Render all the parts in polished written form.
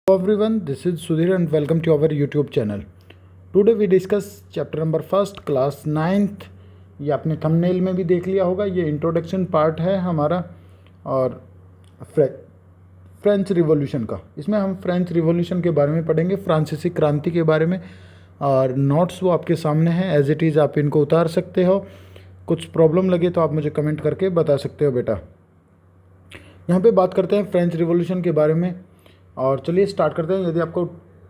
Hello everyone, this is Sudhir and welcome to our YouTube channel. Today we discuss chapter number first class 9th. ये आपने thumbnail में भी देख लिया होगा, ये इंट्रोडक्शन पार्ट है हमारा और फ्रेंच रिवॉल्यूशन का। इसमें हम फ्रेंच रिवॉल्यूशन के बारे में पढ़ेंगे, फ्रांसीसी क्रांति के बारे में, और नोट्स वो आपके सामने हैं एज इट इज़, आप इनको उतार सकते हो। कुछ प्रॉब्लम लगे तो आप मुझे कमेंट करके बता सकते हो बेटा। यहाँ पे बात करते हैं फ्रेंच रिवॉल्यूशन के बारे में, और चलिए स्टार्ट करते हैं। यदि आपको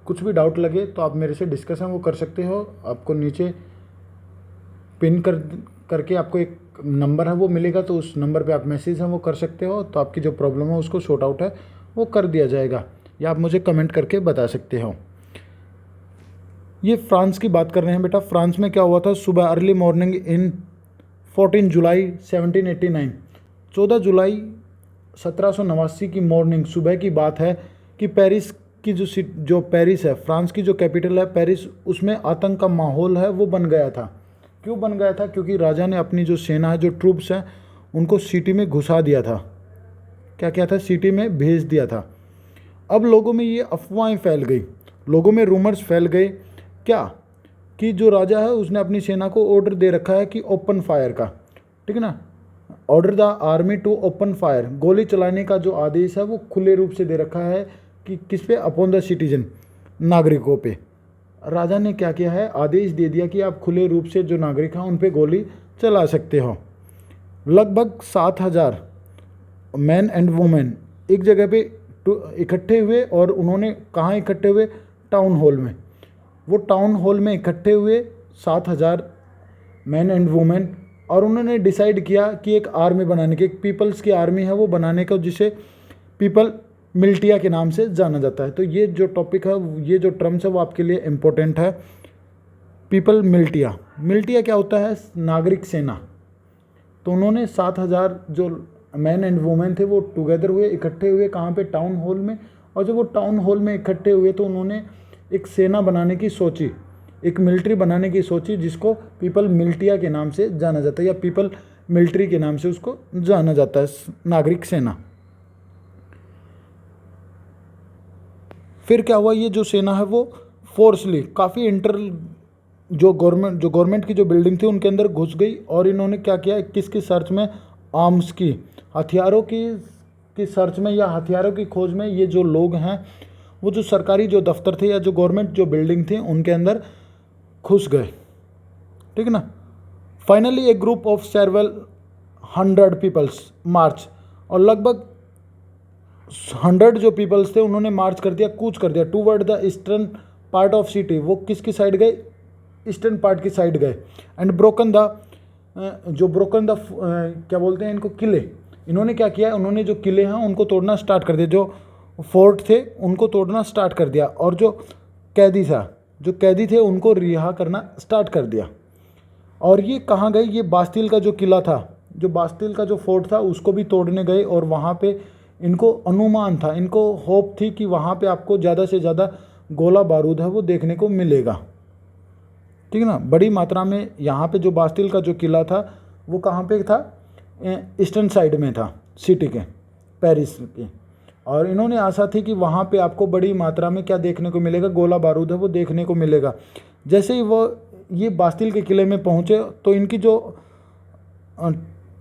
कुछ भी डाउट लगे तो आप मेरे से डिस्कशन वो कर सकते हो। आपको नीचे पिन करके आपको एक नंबर है वो मिलेगा, तो उस नंबर पे आप मैसेज है वो कर सकते हो, तो आपकी जो प्रॉब्लम है उसको शॉर्ट आउट है वो कर दिया जाएगा, या आप मुझे कमेंट करके बता सकते हो। ये फ्रांस की बात कर रहे हैं बेटा। फ्रांस में क्या हुआ था, सुबह अर्ली मॉर्निंग इन 14 जुलाई 1789, 14 जुलाई 1789 की मॉर्निंग, सुबह की बात है कि पेरिस की जो पेरिस है, फ्रांस की जो कैपिटल है पेरिस, उसमें आतंक का माहौल है वो बन गया था। क्यों बन गया था? क्योंकि राजा ने अपनी जो सेना है, जो ट्रूप्स हैं, उनको सिटी में घुसा दिया था। क्या किया था? सिटी में भेज दिया था। अब लोगों में ये अफवाहें फैल गई, लोगों में रूमर्स फैल गए क्या कि जो राजा है उसने अपनी सेना को ऑर्डर दे रखा है कि ओपन फायर का, ठीक है ना, order the army to open fire, गोली चलाने का जो आदेश है वो खुले रूप से दे रखा है कि किस पे? अपॉन द सिटीजन, नागरिकों पे। राजा ने क्या किया है? आदेश दे दिया कि आप खुले रूप से जो नागरिक हैं उन पे गोली चला सकते हो। लगभग 7,000 मैन एंड वुमेन एक जगह पे इकट्ठे हुए, और उन्होंने कहाँ इकट्ठे हुए? टाउन हॉल में। वो टाउन हॉल में इकट्ठे हुए 7,000 मैन एंड वुमेन, और उन्होंने डिसाइड किया कि एक आर्मी बनाने की, एक पीपल्स की आर्मी है वो बनाने का, जिसे पीपल मिल्टिया के नाम से जाना जाता है। तो ये जो टॉपिक है, ये जो टर्म्स है वो आपके लिए इम्पोर्टेंट है। पीपल मिल्टिया, मिल्टिया क्या होता है? नागरिक सेना। तो उन्होंने 7,000 जो मैन एंड वुमेन थे वो टुगेदर हुए, इकट्ठे हुए, कहाँ पे? टाउन हॉल में। और जब वो टाउन हॉल में इकट्ठे हुए तो उन्होंने एक सेना बनाने की सोची, एक मिलिट्री बनाने की सोची, जिसको पीपल मिल्टिया के नाम से जाना जाता है, या पीपल मिलिट्री के नाम से उसको जाना जाता है, नागरिक सेना। फिर क्या हुआ? ये जो सेना है वो फोर्सली काफ़ी जो गवर्नमेंट की जो बिल्डिंग थी उनके अंदर घुस गई, और इन्होंने क्या किया? किसकी सर्च में? आर्म्स की, हथियारों की सर्च में, या हथियारों की खोज में ये जो लोग हैं वो जो सरकारी जो दफ्तर थे या जो गवर्नमेंट जो बिल्डिंग थी उनके अंदर घुस गए, ठीक है ना। Finally a group of several 100 peoples march, और लगभग 100 जो पीपल्स थे उन्होंने मार्च कर दिया, कूच कर दिया toward the eastern part of city. वो किसकी साइड गए? ईस्टर्न पार्ट की साइड गए। एंड ब्रोकन द क्या बोलते हैं इनको? किले। इन्होंने क्या किया? उन्होंने जो किले हैं उनको तोड़ना स्टार्ट कर दिया, जो फोर्ट थे उनको तोड़ना स्टार्ट कर दिया, और जो कैदी थे उनको रिहा करना स्टार्ट कर दिया। और ये कहाँ गए? ये बास्तिल का जो किला था, जो बास्तिल का जो फोर्ट था, उसको भी तोड़ने गए, और वहाँ पे इनको अनुमान था, इनको होप थी कि वहाँ पे आपको ज़्यादा से ज़्यादा गोला बारूद है वो देखने को मिलेगा, ठीक है ना, बड़ी मात्रा में। यहाँ पे जो बास्तिल का जो किला था वो कहाँ पे था? ईस्टर्न साइड में था सिटी के, पेरिस के। और इन्होंने आशा थी कि वहाँ पे आपको बड़ी मात्रा में क्या देखने को मिलेगा? गोला बारूद है वो देखने को मिलेगा। जैसे ही वो ये बास्तिल के किले में पहुँचे तो इनकी जो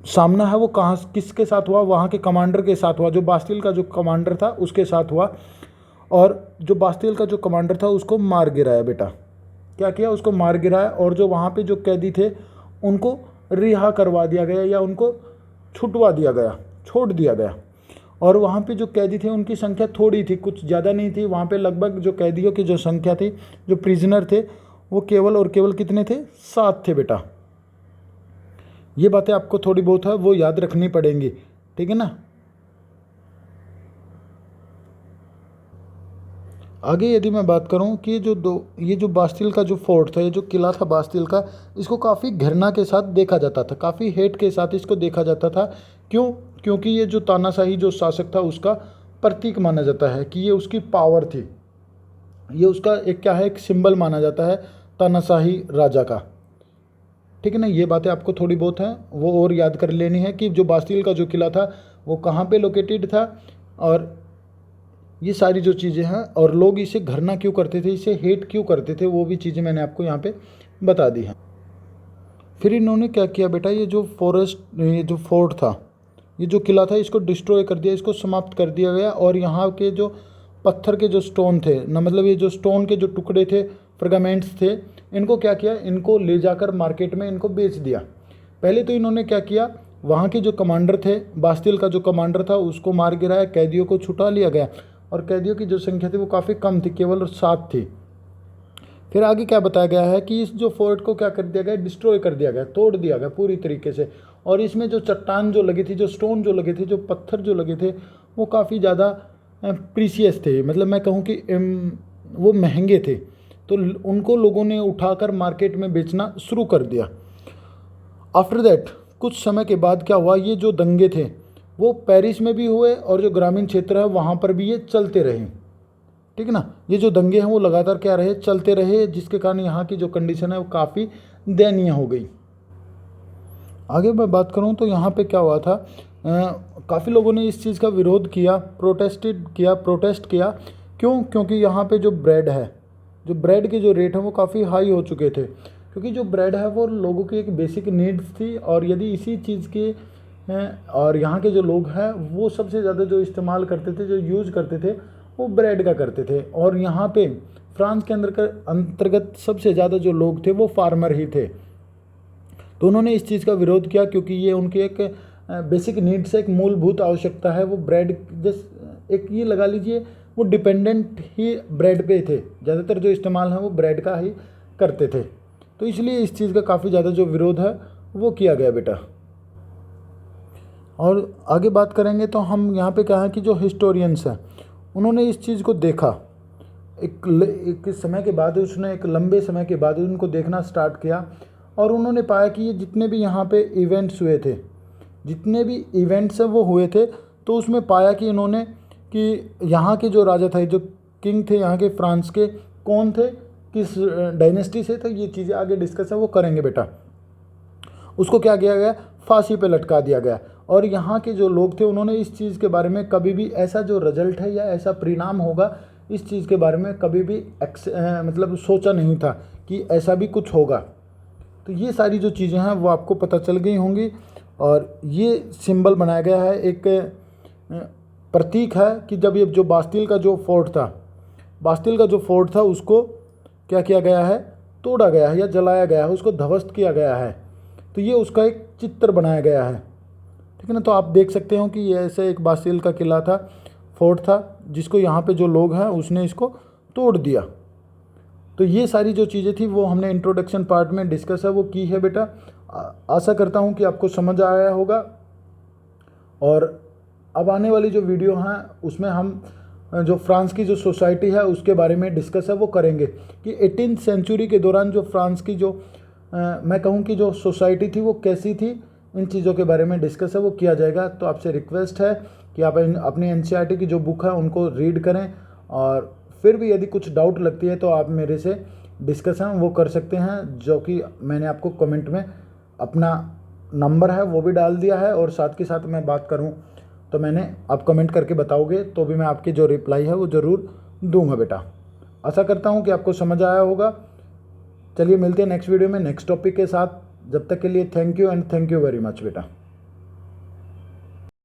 सामना है वो कहाँ किसके साथ हुआ? वहाँ के कमांडर के साथ हुआ, जो बास्तिल का जो कमांडर था उसके साथ हुआ। और जो बास्तिल का जो कमांडर था उसको मार गिराया बेटा। क्या किया? उसको मार गिराया, और जो वहाँ पे जो कैदी थे उनको रिहा करवा दिया गया, या उनको छुटवा दिया गया, छोड़ दिया गया। और वहाँ पे जो कैदी थे उनकी संख्या थोड़ी थी, कुछ ज़्यादा नहीं थी। वहाँ पे लगभग जो कैदियों की जो संख्या थी, जो प्रिजनर थे, वो केवल और केवल कितने थे? 7 थे बेटा। ये बातें आपको थोड़ी बहुत है वो याद रखनी पड़ेंगी, ठीक है ना। आगे यदि मैं बात करूं कि ये जो बास्तिल का जो फोर्ट था, ये जो किला था बास्तिल का, इसको काफ़ी घृणा के साथ देखा जाता था, काफ़ी हेट के साथ इसको देखा जाता था। क्यों? क्योंकि ये जो तानाशाही जो शासक था उसका प्रतीक माना जाता है, कि ये उसकी पावर थी, ये उसका एक क्या है? एक सिंबल माना जाता है तानाशाही राजा का, ठीक है ना। ये बातें आपको थोड़ी बहुत हैं वो और याद कर लेनी है कि जो बास्तिल का जो किला था वो कहाँ पे लोकेटेड था, और ये सारी जो चीज़ें हैं, और लोग इसे घृणा क्यों करते थे, इसे हेट क्यों करते थे, वो भी चीज़ें मैंने आपको यहाँ पे बता दी हैं। फिर इन्होंने क्या किया बेटा, ये जो फोर्ट था, ये जो किला था, इसको डिस्ट्रॉय कर दिया, इसको समाप्त कर दिया गया। और यहाँ के जो पत्थर के जो स्टोन थे ना, मतलब ये जो स्टोन के जो टुकड़े थे, फ्रेगमेंट्स थे, इनको क्या किया, इनको ले जाकर मार्केट में इनको बेच दिया। पहले तो इन्होंने क्या किया, वहाँ के जो कमांडर थे, बास्तिल का जो कमांडर था, उसको मार गिराया, कैदियों को छुटा लिया गया, और कैदियों की जो संख्या थी वो काफ़ी कम थी, केवल 7 थी। फिर आगे क्या बताया गया है कि इस जो फोर्ट को क्या कर दिया गया, डिस्ट्रॉय कर दिया गया, तोड़ दिया गया पूरी तरीके से। और इसमें जो चट्टान जो लगी थी, जो स्टोन जो लगे थे, जो पत्थर जो लगे थे, वो काफ़ी ज़्यादा प्रीसियस थे, मतलब मैं कहूँ कि वो महंगे थे। तो उनको लोगों ने उठाकर मार्केट में बेचना शुरू कर दिया। आफ्टर दैट कुछ समय के बाद क्या हुआ, ये जो दंगे थे वो पेरिस में भी हुए, और जो ग्रामीण क्षेत्र है वहाँ पर भी ये चलते रहे। ठीक है ना, ये जो दंगे हैं वो लगातार क्या रहे, चलते रहे, जिसके कारण यहाँ की जो कंडीशन है वो काफ़ी दयनीय हो गई। आगे मैं बात करूँ तो यहाँ पे क्या हुआ था, काफ़ी लोगों ने इस चीज़ का विरोध किया, प्रोटेस्ट किया। क्यों? क्योंकि यहाँ पे जो ब्रेड के जो रेट हैं वो काफ़ी हाई हो चुके थे, क्योंकि जो ब्रेड है वो लोगों की एक बेसिक नीड्स थी, और यदि इसी चीज़ के और यहाँ के जो लोग हैं वो सबसे ज़्यादा जो इस्तेमाल करते थे, जो यूज़ करते थे, वो ब्रेड का करते थे। और यहाँ पे फ्रांस के अंतर्गत सबसे ज़्यादा जो लोग थे वो फार्मर ही थे। तो उन्होंने इस चीज़ का विरोध किया, क्योंकि ये उनकी एक बेसिक नीड्स है, एक मूलभूत आवश्यकता है। वो ब्रेड एक ये लगा लीजिए, वो डिपेंडेंट ही ब्रेड पे थे, ज़्यादातर जो इस्तेमाल है वो ब्रेड का ही करते थे। तो इसलिए इस चीज़ का काफ़ी ज़्यादा जो विरोध है वो किया गया बेटा। और आगे बात करेंगे तो हम यहाँ पे क्या है कि जो हिस्टोरियंस हैं उन्होंने इस चीज़ को देखा, एक समय के बाद, उसने एक लंबे समय के बाद उनको देखना स्टार्ट किया, और उन्होंने पाया कि ये जितने भी यहाँ पे इवेंट्स हुए थे, जितने भी इवेंट्स हैं वो हुए थे, तो उसमें पाया कि इन्होंने कि यहाँ के जो राजा थे, जो किंग थे यहाँ के फ्रांस के, कौन थे, किस डायनेस्टी से थे, ये चीज़ें आगे डिस्कस है वो करेंगे बेटा। उसको क्या किया गया, फांसी पे लटका दिया गया। और यहाँ के जो लोग थे उन्होंने इस चीज़ के बारे में कभी भी ऐसा जो रिजल्ट है या ऐसा परिणाम होगा, इस चीज़ के बारे में कभी भी मतलब सोचा नहीं था कि ऐसा भी कुछ होगा। तो ये सारी जो चीज़ें हैं वो आपको पता चल गई होंगी। और ये सिंबल बनाया गया है, एक प्रतीक है कि जब ये जो बास्तिल का जो फोर्ट था उसको क्या किया गया है, तोड़ा गया है या जलाया गया है, उसको ध्वस्त किया गया है। तो ये उसका एक चित्र बनाया गया है। ठीक है ना, तो आप देख सकते हो कि ये ऐसे एक बास्तिल का किला था, फोर्ट था, जिसको यहाँ पे जो लोग हैं उसने इसको तोड़ दिया। तो ये सारी जो चीज़ें थी वो हमने इंट्रोडक्शन पार्ट में डिस्कस है वो की है बेटा। आशा करता हूँ कि आपको समझ आया होगा। और अब आने वाली जो वीडियो हैं उसमें हम जो फ्रांस की जो सोसाइटी है उसके बारे में डिस्कस है वो करेंगे कि 18th सेंचुरी के दौरान जो फ्रांस की जो मैं कहूँ कि जो सोसाइटी थी वो कैसी थी, इन चीज़ों के बारे में डिस्कस है वो किया जाएगा। तो आपसे रिक्वेस्ट है कि आप अपनी NCERT की जो बुक है उनको रीड करें, और फिर भी यदि कुछ डाउट लगती है तो आप मेरे से डिस्कशन वो कर सकते हैं, जो कि मैंने आपको कमेंट में अपना नंबर है वो भी डाल दिया है, और साथ के साथ मैं बात करूं तो मैंने आप कमेंट करके बताओगे तो भी मैं आपकी जो रिप्लाई है वो ज़रूर दूंगा बेटा। आशा करता हूं कि आपको समझ आया होगा। चलिए मिलते हैं नेक्स्ट वीडियो में नेक्स्ट टॉपिक के साथ। जब तक के लिए thank you and thank you very much बेटा।